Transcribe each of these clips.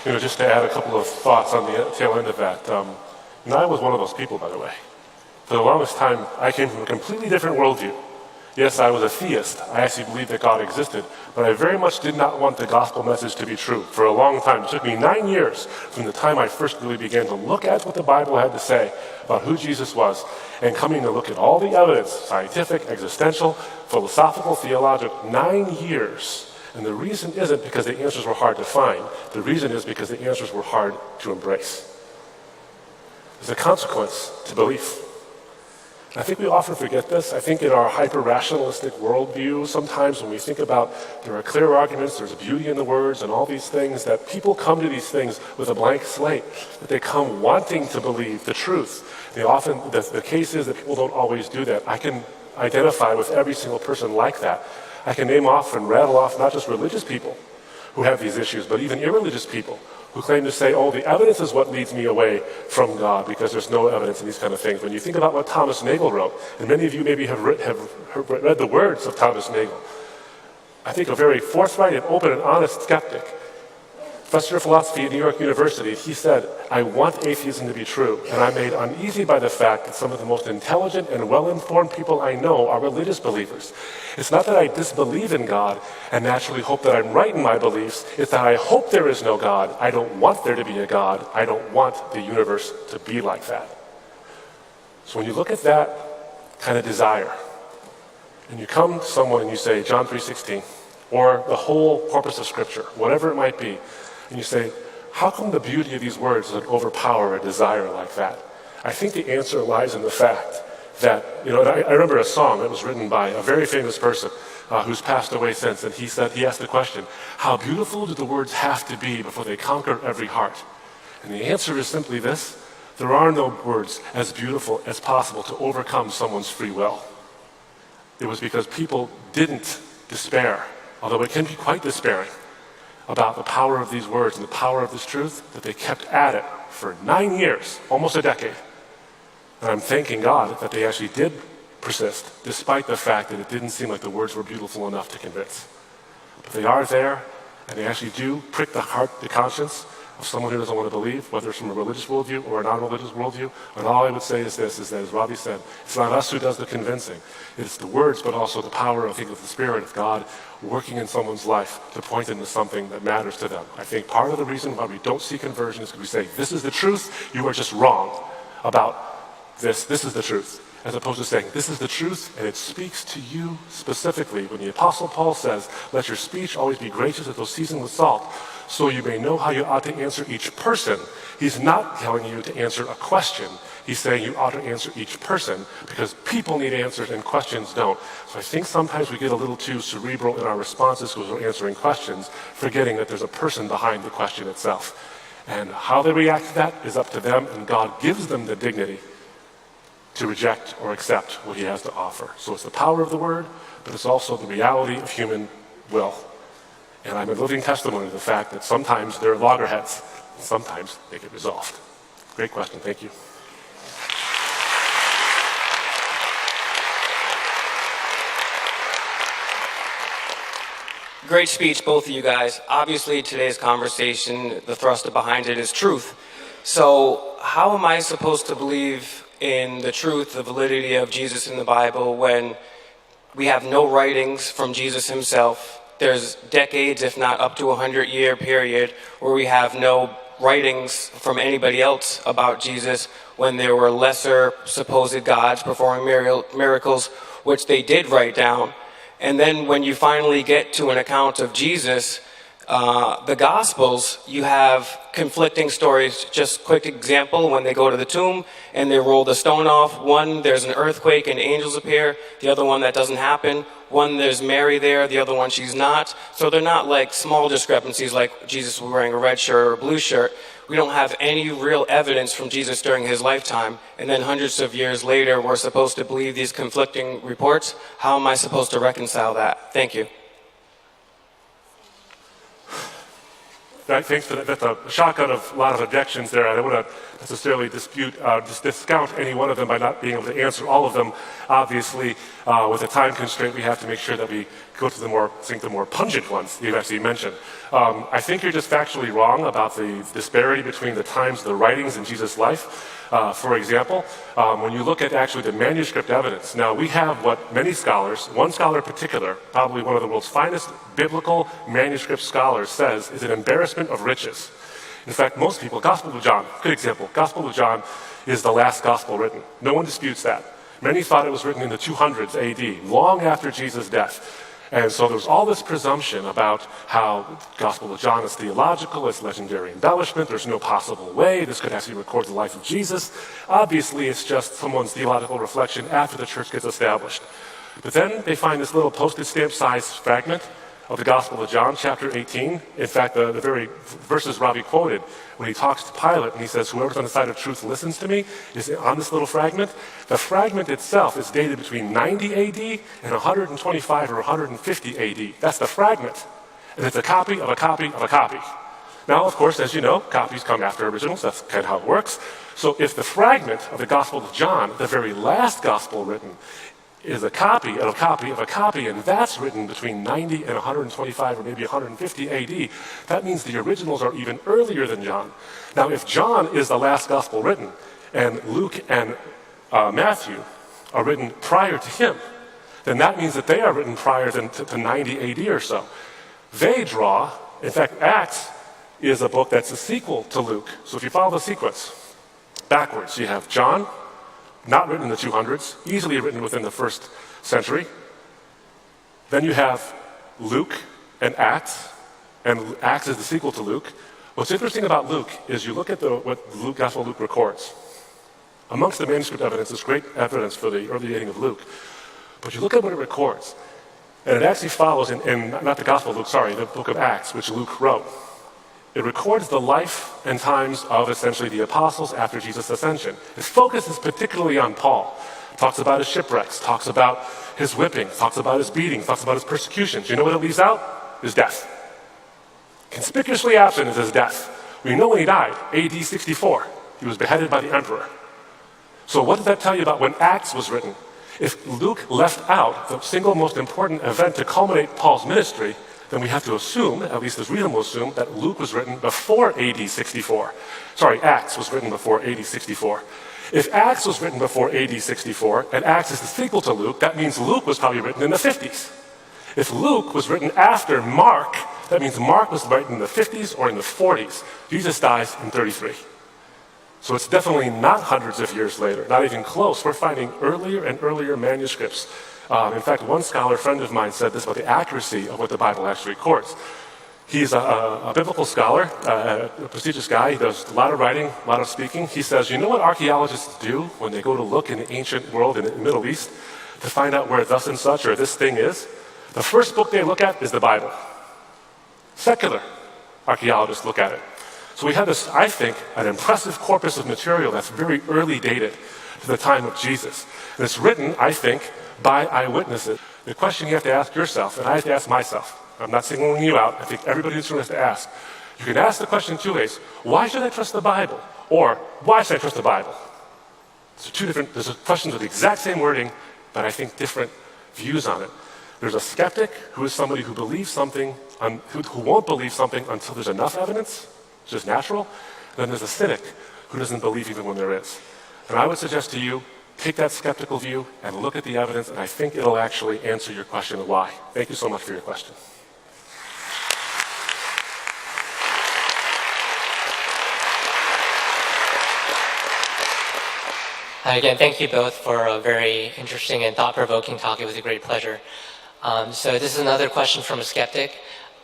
Just to add a couple of thoughts on the tail end of that. I was one of those people, by the way. For the longest time, I came from a completely different worldview. Yes, I was a theist. I actually believed that God existed, but I very much did not want the gospel message to be true for a long time. It took me 9 years from the time I first really began to look at what the Bible had to say about who Jesus was, and coming to look at all the evidence, scientific, existential, philosophical, theological, 9 years. And the reason isn't because the answers were hard to find. The reason is because the answers were hard to embrace. There's a consequence to belief. I think we often forget this. I think in our hyper-rationalistic worldview, sometimes when we think about there are clear arguments, there's beauty in the words and all these things, that people come to these things with a blank slate, that they come wanting to believe the truth. The case is that people don't always do that. I can identify with every single person like that. I can name off and rattle off not just religious people who have these issues, but even irreligious people who claim to say, the evidence is what leads me away from God because there's no evidence in these kind of things. When you think about what Thomas Nagel wrote, and many of you maybe have read the words of Thomas Nagel, I think a very forthright and open and honest skeptic, professor of philosophy at New York University, he said, I want atheism to be true, and I'm made uneasy by the fact that some of the most intelligent and well-informed people I know are religious believers. It's not that I disbelieve in God and naturally hope that I'm right in my beliefs, it's that I hope there is no God. I don't want there to be a God. I don't want the universe to be like that. So when you look at that kind of desire, and you come to someone and you say, John 3:16, or the whole corpus of Scripture, whatever it might be, and you say, how come the beauty of these words would overpower a desire like that? I think the answer lies in the fact that, I remember a song that was written by a very famous person who's passed away since, and he asked the question, how beautiful do the words have to be before they conquer every heart? And the answer is simply this: there are no words as beautiful as possible to overcome someone's free will. It was because people didn't despair, although it can be quite despairing, about the power of these words and the power of this truth, that they kept at it for 9 years, almost a decade. And I'm thanking God that they actually did persist, despite the fact that it didn't seem like the words were beautiful enough to convince. But they are there, and they actually do prick the heart, the conscience of someone who doesn't want to believe, whether it's from a religious worldview or a non-religious worldview. And all I would say is this, is that, as Ravi said, it's not us who does the convincing. It's the words, but also the power, I think, of the Spirit of God working in someone's life to point into something that matters to them. I think part of the reason why we don't see conversion is because we say, this is the truth, you are just wrong about this is the truth. As opposed to saying, this is the truth, and it speaks to you specifically. When the Apostle Paul says, let your speech always be gracious as though seasoned with salt, so you may know how you ought to answer each person. He's not telling you to answer a question. He's saying you ought to answer each person, because people need answers and questions don't. So I think sometimes we get a little too cerebral in our responses because we're answering questions, forgetting that there's a person behind the question itself. And how they react to that is up to them, and God gives them the dignity to reject or accept what he has to offer. So it's the power of the word, but it's also the reality of human will. And I'm a living testimony to the fact that sometimes there are loggerheads, and sometimes they get resolved. Great question, thank you. Great speech, both of you guys. Obviously, today's conversation, the thrust behind it is truth. So how am I supposed to believe in the truth, the validity of Jesus in the Bible when we have no writings from Jesus himself? There's decades, if not up to 100-year period, where we have no writings from anybody else about Jesus when there were lesser supposed gods performing miracles, which they did write down. And then when you finally get to an account of Jesus, the Gospels, you have conflicting stories. Just quick example, when they go to the tomb and they roll the stone off, one, there's an earthquake and angels appear. The other one, that doesn't happen. One, there's Mary there. The other one, she's not. So they're not like small discrepancies like Jesus was wearing a red shirt or a blue shirt. We don't have any real evidence from Jesus during his lifetime. And then hundreds of years later, we're supposed to believe these conflicting reports. How am I supposed to reconcile that? Thank you. I think that's a shotgun of a lot of objections there. I don't want to necessarily discount any one of them by not being able to answer all of them. Obviously, with a time constraint, we have to make sure that we go to the more pungent ones you actually mentioned. I think you're just factually wrong about the disparity between the times of the writings in Jesus' life. For example, when you look at actually the manuscript evidence, now we have what many scholars, one scholar in particular, probably one of the world's finest biblical manuscript scholars, says is an embarrassment of riches. In fact, most people, Gospel of John, good example, Gospel of John is the last gospel written. No one disputes that. Many thought it was written in the 200s AD, long after Jesus' death. And so there's all this presumption about how Gospel of John is theological, it's legendary embellishment, there's no possible way this could actually record the life of Jesus. Obviously, it's just someone's theological reflection after the church gets established. But then they find this little postage stamp sized fragment of the Gospel of John, chapter 18. In fact, the very verses Ravi quoted, when he talks to Pilate and he says, whoever's on the side of truth listens to me, is on this little fragment. The fragment itself is dated between 90 AD and 125 or 150 AD. That's the fragment. And it's a copy of a copy of a copy. Now, of course, as you know, copies come after originals. That's kind of how it works. So if the fragment of the Gospel of John, the very last gospel written, is a copy of a copy of a copy, and that's written between 90 and 125 or maybe 150 AD, that means the originals are even earlier than John. Now, if John is the last gospel written, and Luke and Matthew are written prior to him, then that means that they are written prior to 90 AD or so. They draw, in fact, Acts is a book that's a sequel to Luke. So if you follow the sequence backwards, you have John, not written in the 200s, easily written within the first century. Then you have Luke and Acts is the sequel to Luke. What's interesting about Luke is you look at what Gospel Luke records. Amongst the manuscript evidence, there's great evidence for the early dating of Luke. But you look at what it records, and it actually follows in not the Gospel of Luke, sorry, the book of Acts, which Luke wrote. It records the life and times of essentially the apostles after Jesus' ascension. Its focus is particularly on Paul. It talks about his shipwrecks, talks about his whipping, talks about his beating, talks about his persecutions. You know what it leaves out? His death. Conspicuously absent is his death. We know when he died, AD 64. He was beheaded by the emperor. So what does that tell you about when Acts was written? If Luke left out the single most important event to culminate Paul's ministry, then we have to assume, at least it's reasonable to assume, that Luke was written before AD 64. Sorry, Acts was written before AD 64. If Acts was written before AD 64, and Acts is the sequel to Luke, that means Luke was probably written in the 50s. If Luke was written after Mark, that means Mark was written in the 50s or in the 40s. Jesus dies in 33. So it's definitely not hundreds of years later, not even close. We're finding earlier and earlier manuscripts. In fact, one scholar, friend of mine, said this about the accuracy of what the Bible actually records. He's a biblical scholar, a prestigious guy. He does a lot of writing, a lot of speaking. He says, you know what archaeologists do when they go to look in the ancient world in the Middle East to find out where thus and such or this thing is? The first book they look at is the Bible. Secular archaeologists look at it. So we have this, I think, an impressive corpus of material that's very early dated to the time of Jesus. And it's written, I think, by eyewitnesses. The question you have to ask yourself, and I have to ask myself, I'm not singling you out, I think everybody in this room has to ask. You can ask the question two ways. Why should I trust the Bible? Or, why should I trust the Bible? There's questions with the exact same wording, but I think different views on it. There's a skeptic who is somebody who believes something, who won't believe something until there's enough evidence, which is natural. And then there's a cynic who doesn't believe even when there is. And I would suggest to you, take that skeptical view and look at the evidence, and I think it'll actually answer your question of why. Thank you so much for your question. Again, thank you both for a very interesting and thought-provoking talk. It was a great pleasure. So this is another question from a skeptic.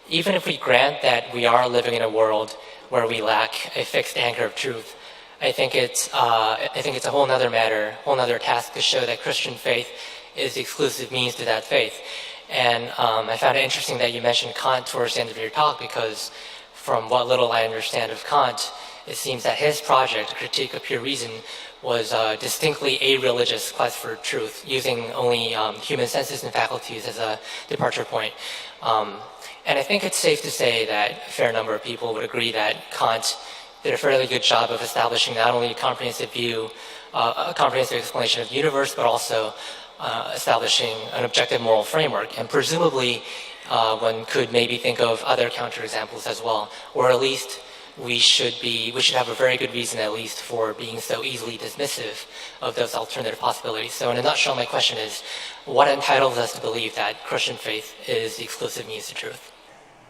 Even if we grant that we are living in a world where we lack a fixed anchor of truth, I think it's a whole nother matter, whole nother task to show that Christian faith is the exclusive means to that faith. And I found it interesting that you mentioned Kant towards the end of your talk, because from what little I understand of Kant, it seems that his project, Critique of Pure Reason, was distinctly a religious quest for truth, using only human senses and faculties as a departure point. And I think it's safe to say that a fair number of people would agree that Kant did a fairly good job of establishing not only a comprehensive view, a comprehensive explanation of the universe, but also establishing an objective moral framework. And presumably, one could maybe think of other counterexamples as well, or at least we should have a very good reason at least for being so easily dismissive of those alternative possibilities. So in a nutshell, my question is, what entitles us to believe that Christian faith is the exclusive means to truth?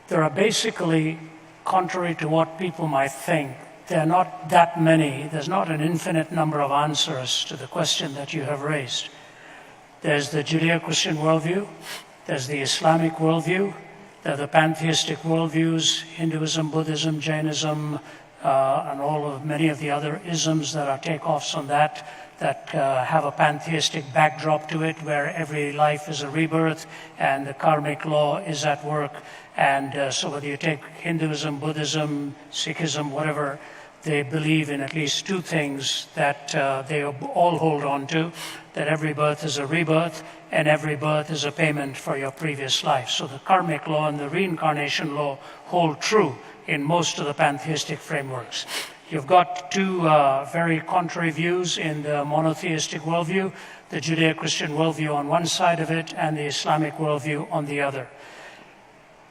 There are basically, contrary to what people might think, there are not that many, there's not an infinite number of answers to the question that you have raised. There's the Judeo-Christian worldview, there's the Islamic worldview, there are the pantheistic worldviews, Hinduism, Buddhism, Jainism, and many of the other isms that are takeoffs on that have a pantheistic backdrop to it, where every life is a rebirth and the karmic law is at work. And so whether you take Hinduism, Buddhism, Sikhism, whatever, they believe in at least two things that they all hold on to, that every birth is a rebirth and every birth is a payment for your previous life. So the karmic law and the reincarnation law hold true in most of the pantheistic frameworks. You've got two very contrary views in the monotheistic worldview, the Judeo-Christian worldview on one side of it and the Islamic worldview on the other.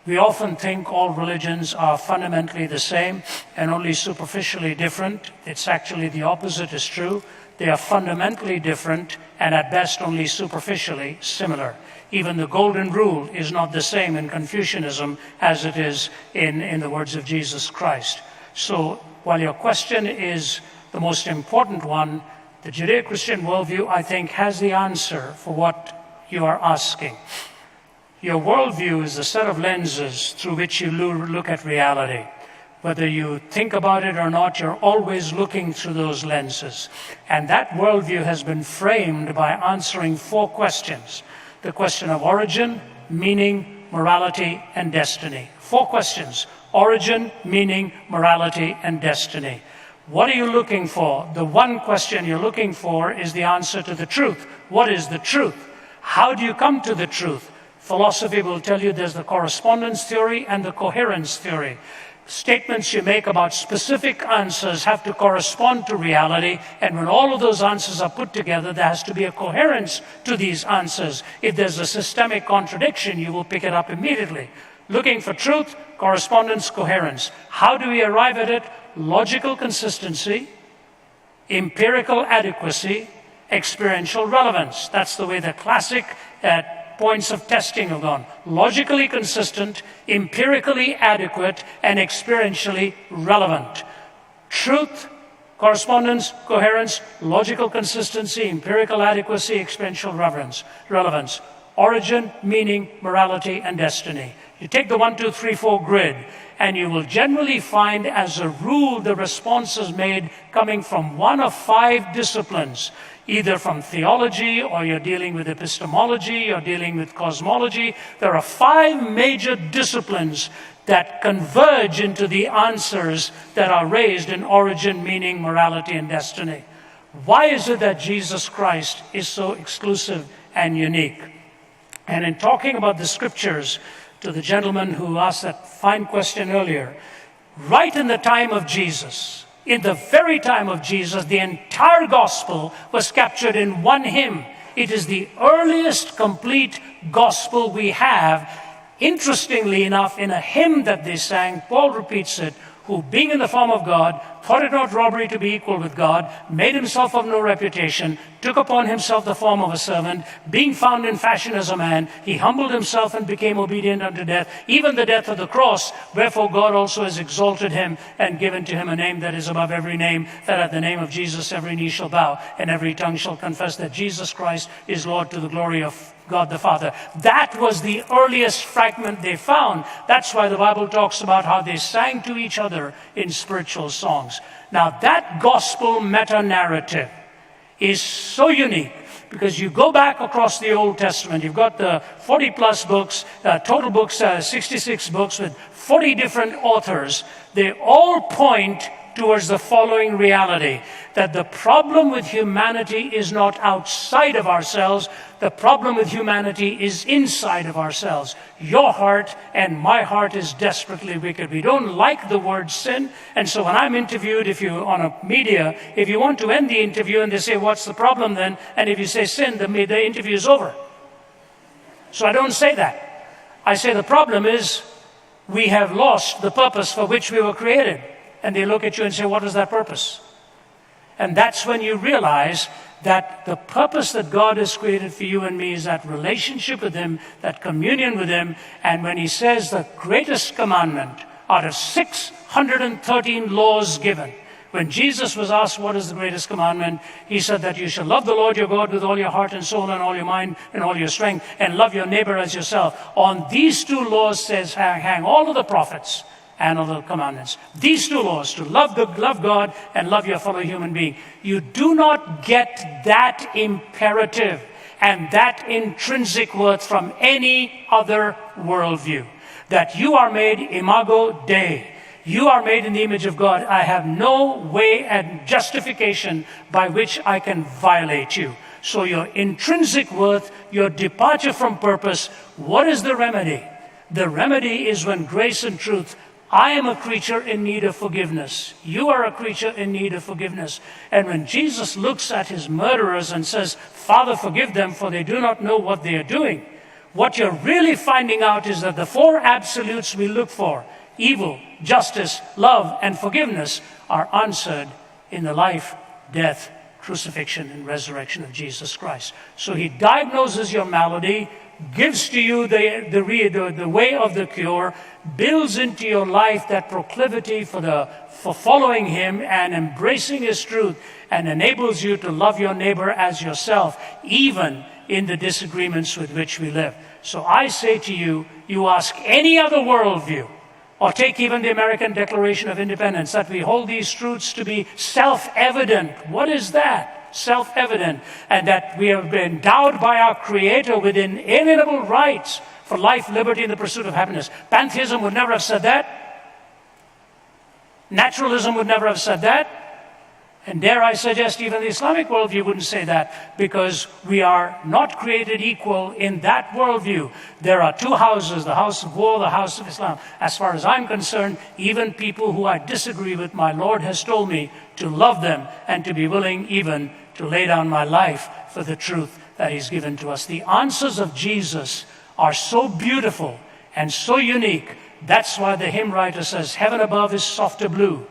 We often think all religions are fundamentally the same and only superficially different. It's actually the opposite is true. They are fundamentally different and at best only superficially similar. Even the golden rule is not the same in Confucianism as it is in the words of Jesus Christ. So while your question is the most important one, the Judeo-Christian worldview, I think, has the answer for what you are asking. Your worldview is a set of lenses through which you look at reality. Whether you think about it or not, you're always looking through those lenses. And that worldview has been framed by answering four questions. The question of origin, meaning, morality, and destiny. Four questions: origin, meaning, morality, and destiny. What are you looking for? The one question you're looking for is the answer to the truth. What is the truth? How do you come to the truth? Philosophy will tell you there's the correspondence theory and the coherence theory. Statements you make about specific answers have to correspond to reality, and when all of those answers are put together, there has to be a coherence to these answers. If there's a systemic contradiction, you will pick it up immediately. Looking for truth, correspondence, coherence. How do we arrive at it? Logical consistency, empirical adequacy, experiential relevance. That's the way the classic points of testing have gone. Logically consistent, empirically adequate, and experientially relevant. Truth, correspondence, coherence, logical consistency, empirical adequacy, experiential relevance. Origin, meaning, morality, and destiny. You take the 1, 2, 3, 4 grid, and you will generally find, as a rule, the responses made coming from one of 5 disciplines, either from theology, or you're dealing with epistemology, or dealing with cosmology. There are 5 major disciplines that converge into the answers that are raised in origin, meaning, morality, and destiny. Why is it that Jesus Christ is so exclusive and unique? And in talking about the scriptures, to the gentleman who asked that fine question earlier, right in the time of Jesus, in the very time of Jesus, the entire gospel was captured in one hymn. It is the earliest complete gospel we have. Interestingly enough, in a hymn that they sang, Paul repeats it, who being in the form of God, thought it not robbery to be equal with God, made himself of no reputation, took upon himself the form of a servant, being found in fashion as a man, he humbled himself and became obedient unto death, even the death of the cross. Wherefore God also has exalted him and given to him a name that is above every name, that at the name of Jesus every knee shall bow and every tongue shall confess that Jesus Christ is Lord, to the glory of God the Father. That was the earliest fragment they found. That's why the Bible talks about how they sang to each other in spiritual songs. Now that gospel meta-narrative is so unique, because you go back across the Old Testament, you've got the 40 plus books, total books, 66 books with 40 different authors. They all point towards the following reality, that the problem with humanity is not outside of ourselves, the problem with humanity is inside of ourselves. Your heart and my heart is desperately wicked. We don't like the word sin, and so when I'm interviewed, if you want to end the interview and they say, what's the problem then? And if you say sin, the interview is over. So I don't say that. I say the problem is we have lost the purpose for which we were created. And they look at you and say, what is that purpose? And that's when you realize that the purpose that God has created for you and me is that relationship with Him, that communion with Him. And when He says the greatest commandment out of 613 laws given, when Jesus was asked what is the greatest commandment, He said that you shall love the Lord your God with all your heart and soul and all your mind and all your strength, and love your neighbor as yourself. On these two laws says hang all of the prophets and all the commandments. These two laws, to love God and love your fellow human being. You do not get that imperative and that intrinsic worth from any other worldview. That you are made imago Dei. You are made in the image of God. I have no way and justification by which I can violate you. So your intrinsic worth, your departure from purpose, what is the remedy? The remedy is when grace and truth. I am a creature in need of forgiveness. You are a creature in need of forgiveness. And when Jesus looks at his murderers and says, Father, forgive them, for they do not know what they are doing, what you're really finding out is that the four absolutes we look for, evil, justice, love, and forgiveness, are answered in the life, death, crucifixion, and resurrection of Jesus Christ. So he diagnoses your malady, gives to you the way of the cure, builds into your life that proclivity for following him and embracing his truth, and enables you to love your neighbor as yourself, even in the disagreements with which we live. So I say to you, you ask any other worldview, or take even the American Declaration of Independence, that we hold these truths to be self-evident. What is that? Self-evident. And that we have been endowed by our Creator with inalienable rights for life, liberty, and the pursuit of happiness. Pantheism would never have said that. Naturalism would never have said that. And dare I suggest even the Islamic worldview wouldn't say that, because we are not created equal in that worldview. There are two houses, the house of war, the house of Islam. As far as I'm concerned, even people who I disagree with, my Lord has told me to love them and to be willing even to lay down my life for the truth that he's given to us. The answers of Jesus are so beautiful and so unique. That's why the hymn writer says, heaven above is softer blue,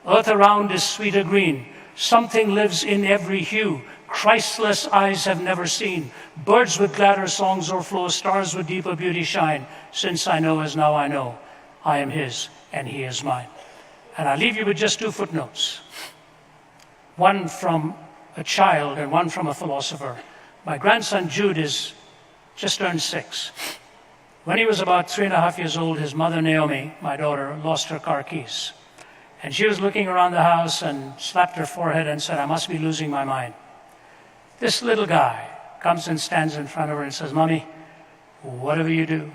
earth around is sweeter green. Something lives in every hue Christless eyes have never seen. Birds with gladder songs o'erflow, stars with deeper beauty shine. Since I know as now I know, I am his and he is mine. And I leave you with just two footnotes. One from a child and one from a philosopher. My grandson Jude is just turned 6. When he was about 3.5 years old, his mother Naomi, my daughter, lost her car keys. And she was looking around the house and slapped her forehead and said, I must be losing my mind. This little guy comes and stands in front of her and says, Mommy, whatever you do,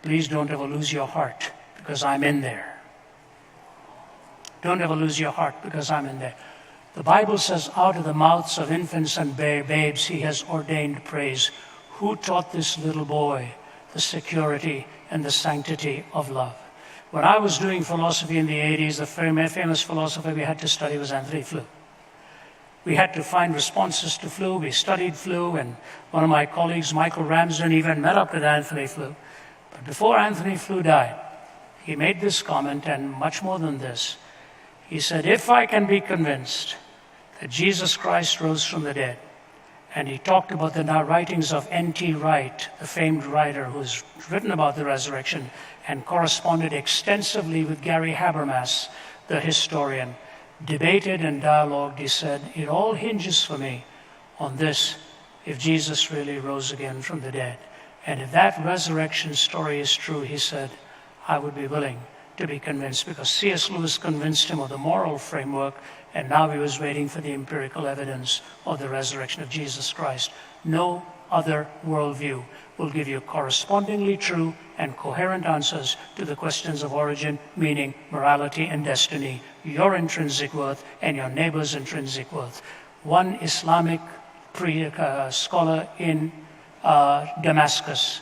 please don't ever lose your heart, because I'm in there. Don't ever lose your heart, because I'm in there. The Bible says, out of the mouths of infants and babes, he has ordained praise. Who taught this little boy the security and the sanctity of love? When I was doing philosophy in the 80s, the famous philosopher we had to study was Anthony Flew. We had to find responses to Flew. We studied Flew, and one of my colleagues, Michael Ramsden, even met up with Anthony Flew. But before Anthony Flew died, he made this comment, and much more than this. He said, if I can be convinced that Jesus Christ rose from the dead, and he talked about the writings of N.T. Wright, the famed writer who's written about the resurrection and corresponded extensively with Gary Habermas, the historian, debated and dialogued. He said, it all hinges for me on this, if Jesus really rose again from the dead. And if that resurrection story is true, he said, I would be willing to be convinced, because C.S. Lewis convinced him of the moral framework, and now he was waiting for the empirical evidence of the resurrection of Jesus Christ. No other worldview will give you correspondingly true and coherent answers to the questions of origin, meaning, morality, and destiny, your intrinsic worth and your neighbor's intrinsic worth. One Islamic scholar in Damascus,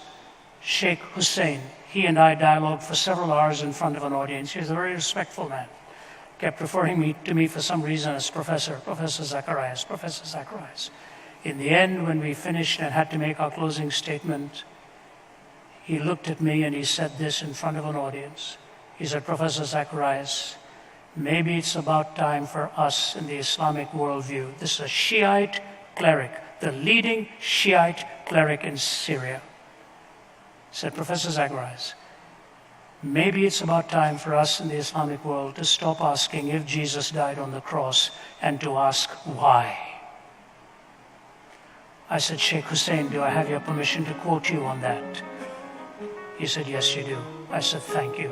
Sheikh Hussein, he and I dialogued for several hours in front of an audience. He was a very respectful man. Kept referring to me for some reason as Professor Zacharias, Professor Zacharias. In the end, when we finished and had to make our closing statement, he looked at me and he said this in front of an audience. He said, Professor Zacharias, maybe it's about time for us in the Islamic worldview. This is a Shiite cleric, the leading Shiite cleric in Syria. He said, Professor Zacharias, maybe it's about time for us in the Islamic world to stop asking if Jesus died on the cross and to ask why. I said, Sheikh Hussein, do I have your permission to quote you on that? He said, yes, you do. I said, thank you.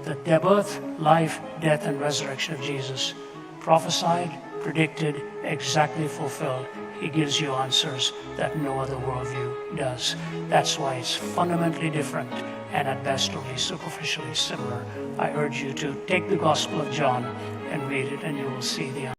The birth, life, death, and resurrection of Jesus, prophesied, predicted, exactly fulfilled. He gives you answers that no other worldview does. That's why it's fundamentally different and at best only superficially similar. I urge you to take the Gospel of John and read it, and you will see the answer.